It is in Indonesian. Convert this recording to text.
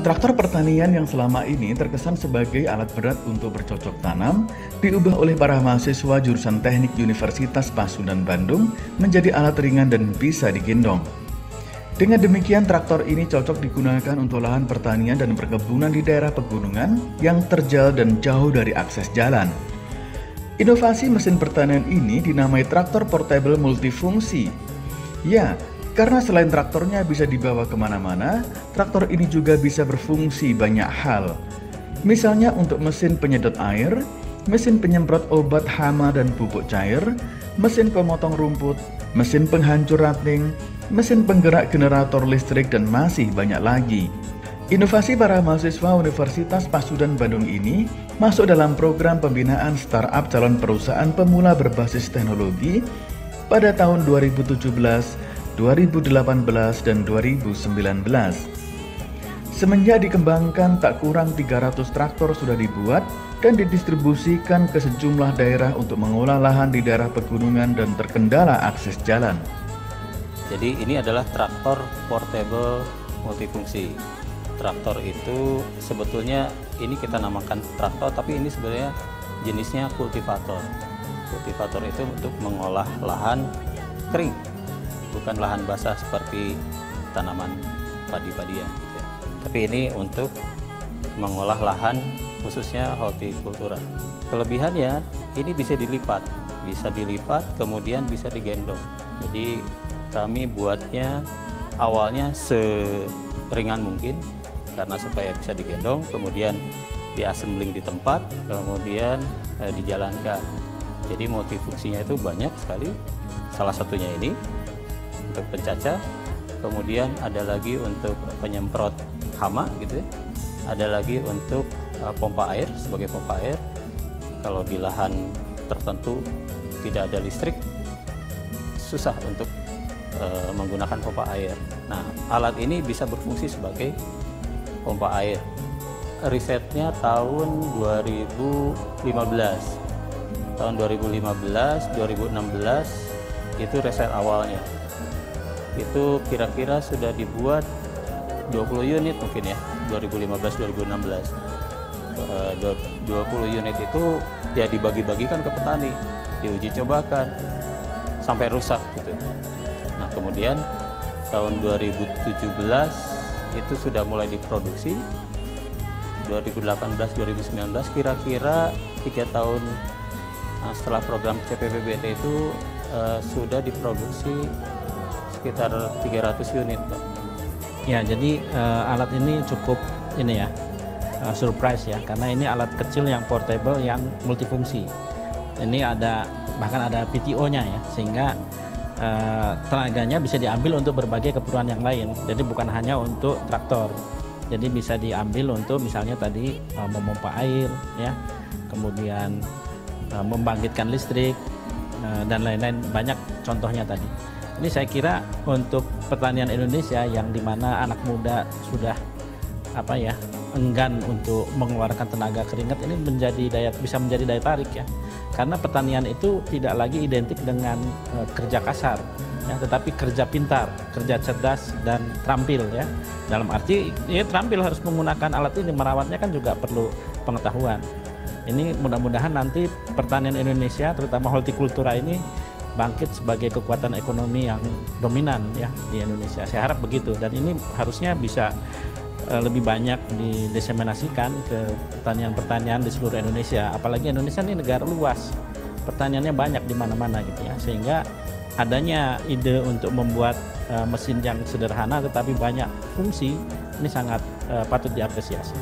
Traktor pertanian yang selama ini terkesan sebagai alat berat untuk bercocok tanam, diubah oleh para mahasiswa jurusan Teknik Universitas Pasundan Bandung menjadi alat ringan dan bisa digendong. Dengan demikian, traktor ini cocok digunakan untuk lahan pertanian dan perkebunan di daerah pegunungan yang terjal dan jauh dari akses jalan. Inovasi mesin pertanian ini dinamai traktor portable multifungsi. Ya, karena selain traktornya bisa dibawa kemana-mana, traktor ini juga bisa berfungsi banyak hal. Misalnya untuk mesin penyedot air, mesin penyemprot obat hama dan pupuk cair, mesin pemotong rumput, mesin penghancur ranting, mesin penggerak generator listrik, dan masih banyak lagi. Inovasi para mahasiswa Universitas Pasundan Bandung ini masuk dalam program pembinaan startup calon perusahaan pemula berbasis teknologi pada tahun 2017, 2018, dan 2019. Semenjak dikembangkan, tak kurang 300 traktor sudah dibuat dan didistribusikan ke sejumlah daerah untuk mengolah lahan di daerah pegunungan dan terkendala akses jalan. Jadi ini adalah traktor portable multifungsi. Traktor itu sebetulnya ini kita namakan traktor, tapi ini sebenarnya jenisnya kultivator. Kultivator itu untuk mengolah lahan kering, bukan lahan basah seperti tanaman padi-padian gitu ya. Tapi ini untuk mengolah lahan khususnya hortikultura. Kelebihannya ini bisa dilipat kemudian bisa digendong. Jadi kami buatnya awalnya seringan mungkin karena supaya bisa digendong, kemudian diassembling di tempat, kemudian dijalankan. Jadi multifungsinya itu banyak sekali. Salah satunya ini untuk pencacah, kemudian ada lagi untuk penyemprot hama gitu ya. Ada lagi untuk pompa air, sebagai pompa air. Kalau di lahan tertentu tidak ada listrik, susah untuk menggunakan pompa air. Nah, alat ini bisa berfungsi sebagai pompa air. Risetnya tahun 2015. Tahun 2015, 2016 itu riset awalnya. Itu kira-kira sudah dibuat 20 unit mungkin ya, 2015-2016. 20 unit itu ya dibagi-bagikan ke petani, diuji cobakan sampai rusak gitu. Nah, kemudian tahun 2017 itu sudah mulai diproduksi. 2018-2019 kira-kira 3 tahun setelah program CPPBT itu sudah diproduksi sekitar 300 unit, Pak. Ya, jadi alat ini cukup ini ya, surprise ya, karena ini alat kecil yang portable yang multifungsi. Ini bahkan ada PTO-nya ya, sehingga tenaganya bisa diambil untuk berbagai keperluan yang lain. Jadi bukan hanya untuk traktor. Jadi bisa diambil untuk misalnya tadi memompa air ya, kemudian membangkitkan listrik dan lain-lain, banyak contohnya tadi. Ini saya kira untuk pertanian Indonesia yang dimana anak muda sudah enggan untuk mengeluarkan tenaga keringat, ini bisa menjadi daya tarik ya. Karena pertanian itu tidak lagi identik dengan kerja kasar ya, tetapi kerja pintar, kerja cerdas dan terampil ya. Dalam arti ya terampil harus menggunakan alat ini, merawatnya kan juga perlu pengetahuan. Ini mudah-mudahan nanti pertanian Indonesia terutama hortikultura ini bangkit sebagai kekuatan ekonomi yang dominan ya di Indonesia. Saya harap begitu, dan ini harusnya bisa lebih banyak didiseminasikan ke pertanian-pertanian di seluruh Indonesia. Apalagi Indonesia ini negara luas, pertaniannya banyak di mana-mana gitu ya, sehingga adanya ide untuk membuat mesin yang sederhana tetapi banyak fungsi ini sangat patut diapresiasi.